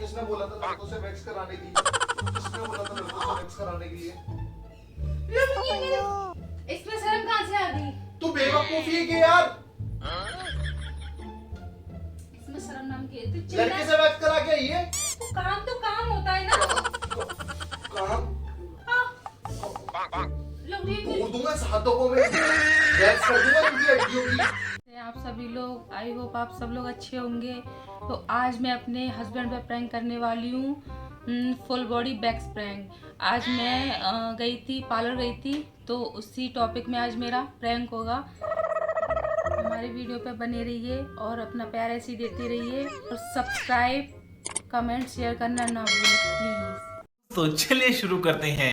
किसने बोला था लड़कों से वैक्स कराने के लिए? किसने बोला था लड़कों से वैक्स कराने के लिए? इसमें शर्म कहाँ से आ गई? तू बेवकूफी है कि यार? इसमें शर्म नाम की लड़के से वैक्स करा के आई है? तो काम होता है ना। काम लोग तोड़ दूंगा इस हाथों को मैं, वैक्स कर दूंगा इनकी हड्डियों की। आप सभी लोग, आई होप आप सब लोग अच्छे होंगे। तो आज मैं अपने हस्बैंड पे प्रैंक करने वाली हूँ, फुल बॉडी बैक्स प्रैंक। आज मैं गई थी, पार्लर गई थी, तो उसी टॉपिक में आज मेरा प्रैंक होगा। हमारी वीडियो पे बने रहिए और अपना प्यार ऐसे ही देते रहिए और सब्सक्राइब कमेंट शेयर करना ना भूलें प्लीज। तो चलिए शुरू करते हैं।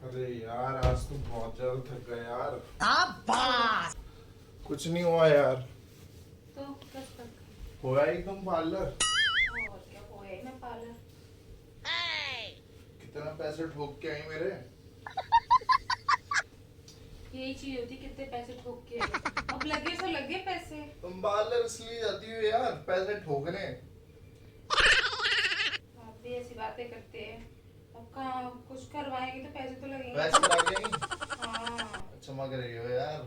अरे यार आज तुम बहुत ज्यादा थक गए यार। कुछ नहीं हुआ यार। तो बस तक होया एकदम पार्लर। और क्या होया ही ना पार्लर। कितना पैसे ठोक के आई मेरे। यही चीज होती, कितने पैसे ठोक के अब लगे तो लगे पैसे। तुम पार्लर इसलिए जाती हो यार पैसे ठोकने। आप भी ऐसी बातें करते हैं। अब कहाँ कुछ करवाएंगे तो पैसे तो लगेंगे। वैसे करा के आई? हाँ चमक रही हो यार।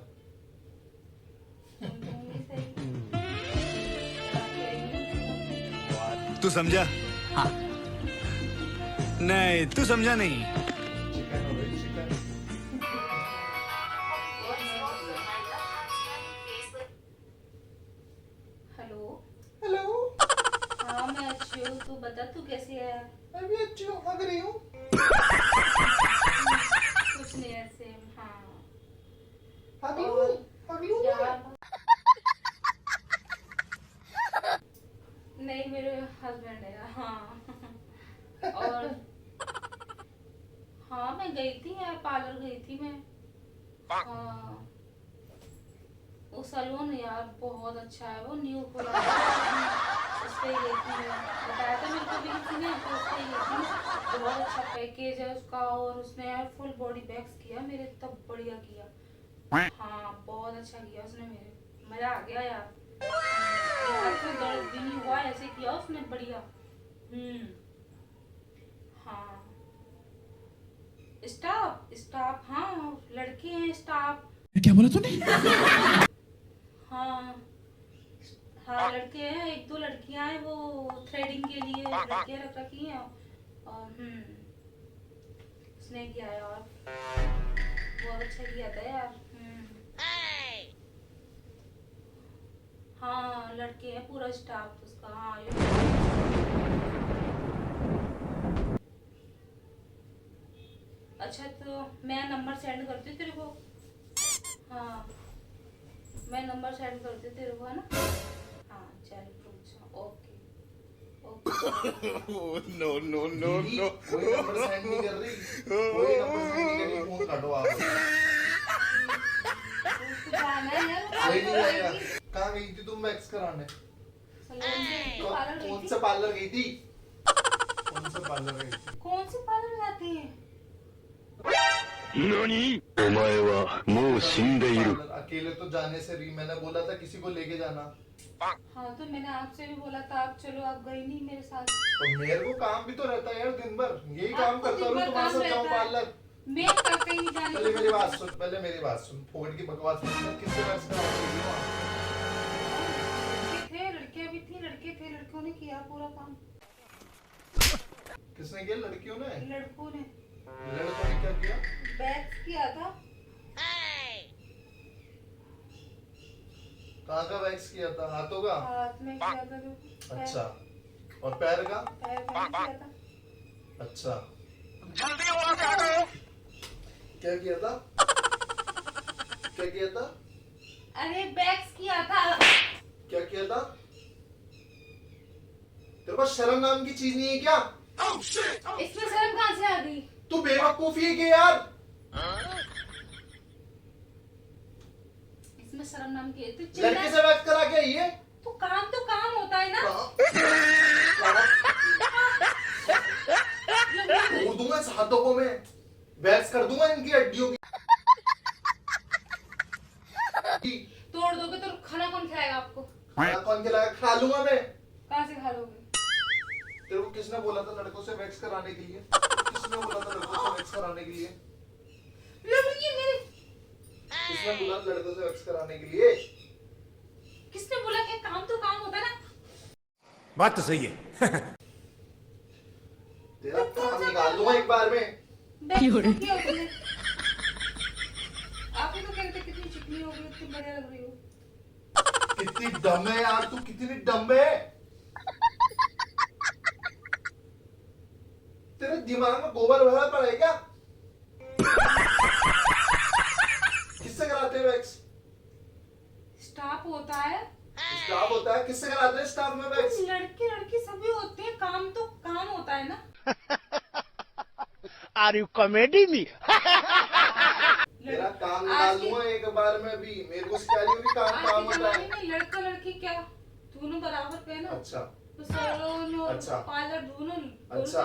समझूंगी सही। तू समझा? हाँ। नहीं, तू समझा नहीं। चिकन हो गई चिकन। हेलो। हेलो। हाँ मैं अच्छी हूँ, तू बता तू कैसी है? मैं भी अच्छी हूँ, हग रही हूँ। कुछ नहीं ऐसे। हाँ हग लूँ, हग लूँ मैं। यार नहीं, मेरे हस्बैंड है। हाँ और हाँ मैं गई थी यार, पार्लर गई थी मैं। हाँ वो सैलून यार बहुत अच्छा है, वो न्यू खुला है। उस पे गई थी मैं, बताया था मेरे को भी किसी ने, तो उस पे गई थी। बहुत अच्छा पैकेज है उसका और उसने यार फुल बॉडी बैक्स किया मेरे, तब बढ़िया किया। हाँ बहुत अच्छा किया उसने मेरे, मजा आ गया यार। हाथ में दर्द भी नहीं हुआ, ऐसे किया उसने बढ़िया। हाँ स्टाफ हाँ लड़के हैं स्टाफ। क्या बोला तूने? हाँ हाँ लड़के हैं, एक दो लड़कियां हैं, वो थ्रेडिंग के लिए लड़कियां रख रखी हैं। और उसने किया है और बहुत अच्छा किया था यार। हाँ लड़के हैं, पूरा स्टाफ उसका। हाँ अच्छा तो मैं नंबर सेंड करती हूँ तेरे को। हाँ मैं नंबर सेंड करती हूँ तेरे को, है ना? हाँ चल रुक जा। Okay okay. No no no no. कोई नंबर सेंड नहीं कर रही, कोई नंबर सेंड नहीं कर रही, फोन काटो आप। उसको जाना है यार, कोई नहीं आएगा। कहाँ गई थी तुम वैक्स कराने? सलून से पार्लर गई कौन थी। सा पार्लर गई थी? कौन सा पार्लर गई थी? कौन से पार्लर जाते हैं? 何お前はもう死んでいる。 अकेले तो जाने से रही, मैंने बोला था किसी को लेके जाना। हाँ तो मैंने आपसे भी बोला था, आप चलो, आप गई नहीं मेरे साथ। तो मेरे को काम भी तो रहता है यार, दिन भर यही काम आपको करता दिन हूँ, भर तुम्हारे काम साथ जाऊँ रहता है। पार्लर। मैं करते ही जाने पहले को मेरी बात सुन, पहले मेरी बात सुन, फोकट की बकवास मत कर। किससे वैक्स कराने वहाँ? लड़के थे, लड़कियां भी थी, लड़के थे, लड़कों ने किया पूरा काम। किसने किया? लड़कियों ने? लड़कों ने लड़कों ने क्या किया? बैक्स किया था। कहाँ का वैक्स किया था? हाथों का? हाथ में किया था जो। अच्छा, और पैर का? पैर में किया था। अच्छा, क्या किया था? क्या किया था? अरे बैक्स किया था। क्या किया था? तेरे पास शर्म नाम की चीज नहीं है क्या? इसमें शर्म कहाँ से आ गई? तू बेवकूफी है कि यार? इसमें शर्म नाम की लड़के से वैक्स करा के आई है? तो काम होता है ना। तोड़ दूंगा इस हाथों को मैं, वैक्स कर दूंगा इनकी हड्डियों की। तोड़ दोगे तो खाना कौन खाएगा आपको? खाना कौन खिलाएगा? खा लूंगा मैं। कहाँ से खा लोगे? तेरे को किसने बोला था लड़कों से वैक्स कराने के लिए? किसने बोला था लड़कों से वैक्स कराने के लिए? लड़की मेरे किसने बोला लड़कों से वैक्स कराने के लिए? किसने बोला कि काम तो काम होता है ना? बात तो सही है। तेरा काम निकाल दूंगा एक बार में। बैग किया तुमने? आप ही तो कहते थे कितनी चिकनी हो गई, कितनी बढ़िया लग रही हो। कितनी डम है यार तू, कितनी डम है। तेरे दिमाग में गोबर भरा पड़ा है क्या? किससे कराते हैं वैक्स? स्टाफ होता है। स्टाफ होता है? किससे कराते हैं स्टाफ में वैक्स? लड़के लड़की सभी होते हैं, काम तो काम होता है ना। Are you comedy me? तेरा काम निकाल दूंगा एक बार में भी। मेरे को सिखा रही हो कि काम काम होता है। में लड़का लड़की क्या दोनों बराबर पे ना। अच्छा तो सैलून और अच्छा। पार्लर दोनों अच्छा।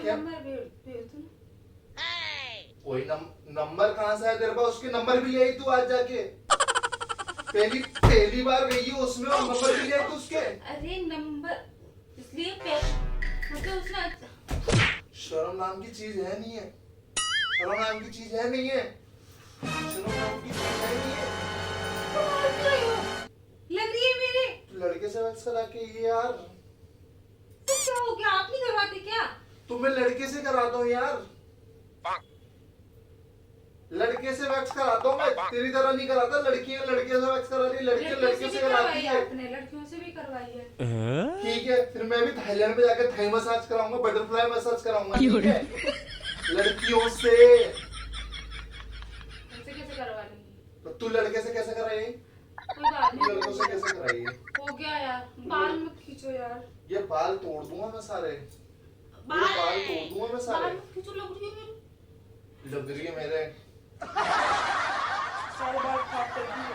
क्या कोई नंबर कहाँ से है तेरे पास? उसके नंबर भी ले आई तू आज जाके? पहली बार गई है उसमें और नंबर भी ले आई तू उसके? अरे नंबर इसलिए मतलब उसने शर्म नाम की चीज है नहीं है। शर्म नाम की चीज है नहीं है। शर्म नाम की चीज है नहीं है। लग रही है मेरे। लड़के से वैक्स करा के ये यार। तो क्या हो गया? आप नहीं करवाते क्या? तो मैं लड़के से कराता हूँ यार। लड़के से वैक्स कराता हूँ मैं, तेरी तरह नहीं कराता। लड़की लड़के से वैक्स करा रही, लड़के लड़के से कराती है। आपने लड़कियों से भी करवाई है। ठीक है, फिर मैं भी थाईलैंड में जाकर थाई मसाज कराऊंगा, बटरफ्लाई मसाज कराऊंगा। ठीक है, लड़कियों से। कैसे करवा लेंगी? तो तू लड़के से कैसे कराई? कोई बात नहीं, लड़कों से कैसे कराई? हो गया यार। बाल मत खींचो यार। ये बाल तोड़ दूंगा मैं सारे। बाल तोड़ दूंगा मैं सारे। बाल मत खींचो, लग रही है मेरी। लग रही है मेरे सारे बाल खराब कर दिए।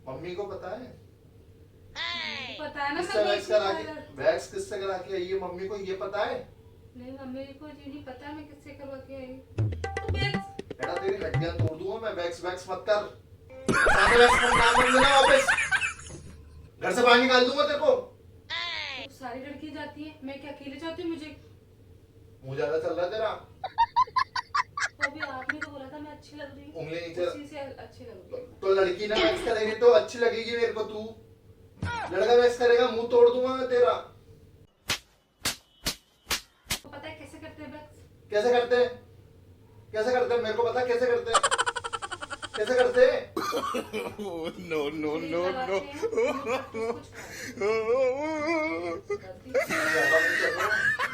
मम्मी को पता है? पता है ना। किससे वैक्स करा के, वैक्स किससे करा के आई है? मम्मी को ये पता है? नहीं, मम्मी को ये नहीं पता मैं किससे करवा के आई। बेटा तेरी हड्डियां तोड़ दूंगा मैं। वैक्स वैक्स मत कर। सारे वैक्स का नाम मत लेना वापस। घर से बाहर निकाल दूंगा तेरे को। तो सारी लड़की जाती है, मैं क्या अकेले जाती हूँ? मुझे ज्यादा चल रहा है तेरा। तो अभी आपने तो बोला था मैं अच्छी लग रही हूँ। उंगली नीचे। उसी से अच्छी लग रही हूँ। तो लड़की ना वैक्स करेगी तो अच्छी लगेगी मेरे को। तू लड़का वैक्स करेगा मुंह तोड़ दूंगा मैं तेरा। तो पता है कैसे करते हैं वैक्स? कैसे करते हैं? कैसे करते हैं? मेरे को पता है कैसे करते हैं। कैसे करते हैं? No no no no.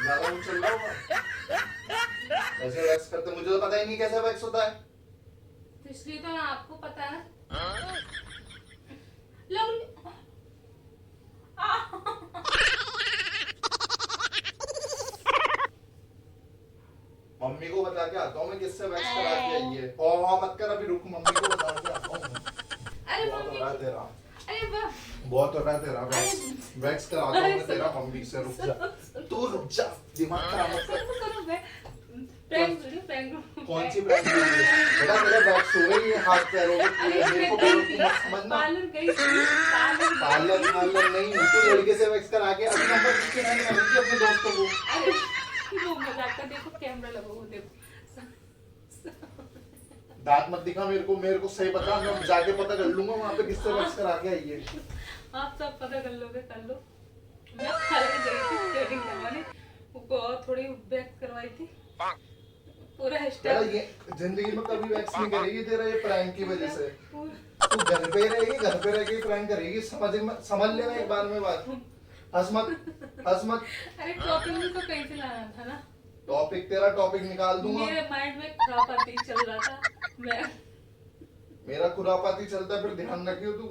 ज्यादा नहीं चल रहा होगा। ऐसे वैक्स करते, मुझे तो पता ही नहीं कैसे वैक्स होता है। तो इसलिए तो आपको पता है ना। लग मम्मी को बता के आता हूँ मैं किससे वैक्स करा के आई है। मत कर अभी, रुक। मम्मी को बता के आता हूँ। अरे बहुत हो रहा है तेरा। अरे वाह, बहुत हो रहा है तेरा। वैक्स करा दूँ मैं तेरा मम्मी से। रुक जा तू, रुक जा। दिमाग खराब मत कर। कौन सी प्रैंक वीडियो? बेटा मेरा वैक्स हो गई है हाथ पैरों में पूरे। मेरे को बेवकूफ मत समझना। पार्लर नहीं, तू लड़के से वैक्स करा के अपना नंबर किसके नाम करेगी अपने दोस्तों को? वो मजाक का देखो, कैमरा लगा हो देखो। दांत मत दिखा मेरे को। मेरे को सही बता, मैं जाके पता कर लूंगा वहाँ पे किससे वैक्स करा के आई है। आप सब पता कर लोगे, कर लो। मैं कल गई थी थ्रेडिंग करवाने, वो थोड़ी वैक्स करवाई थी। पूरा तेरा ये जिंदगी में कभी वैक्स नहीं करेगी तेरा ये प्रैंक की वजह से। तू घर पे रहेगी, घर पे रह के प्रैंक करेगी। समझ लेना एक बार में बात। हंस मत। अरे टॉपिक भी तो कहीं से लाना था ना। टॉपिक तेरा टॉपिक निकाल दूंगा। मेरे माइंड में खुरापाती चल रहा था। मैं मेरा खुरापाती चलता है, फिर ध्यान रखियो तू।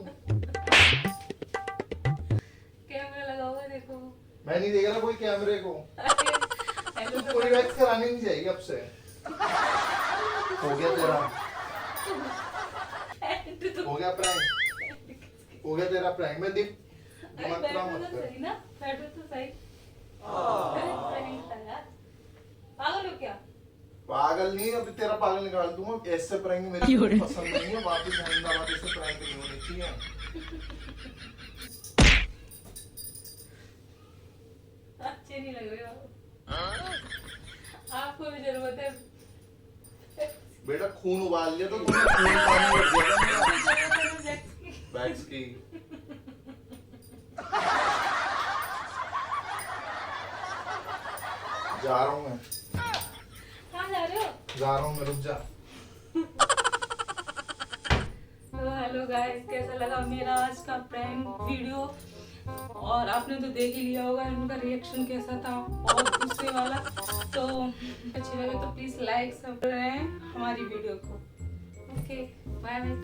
कैमरा लगा हुआ है देखो। मैं नहीं देख रहा कोई कैमरे को। तू कोई वैक्स कराने नहीं जाएगी अब से। हो गया तेरा। हो गया प्रैंक। हो गया तेरा प्रैंक। मैं दिमाग खराब मत कर। सही ना, बैठो तो सही। पागल हो क्या? पागल नहीं, अभी तेरा पागल निकाल दूंगा। ऐसे प्रैंक मेरे को पसंद नहीं है। वापस अहमदाबाद ऐसे प्रैंक नहीं होनी चाहिए। अच्छे नहीं लग रहे हो। आपको भी जरूरत है। बेटा खून उबाल लिया तो तुमने खून पानी कर दिया बैग्स की। जा रहा हूँ मैं, कहाँ जा रहे हो? जा रहा हूँ मैं, रुक जा। तो हेलो गाइस, कैसा लगा मेरा आज का प्रैंक वीडियो? और आपने तो देख ही लिया होगा उनका रिएक्शन कैसा था, बहुत गुस्से वाला। तो अच्छी लगे तो प्लीज लाइक सब करें हमारी वीडियो को। Okay, bye bye.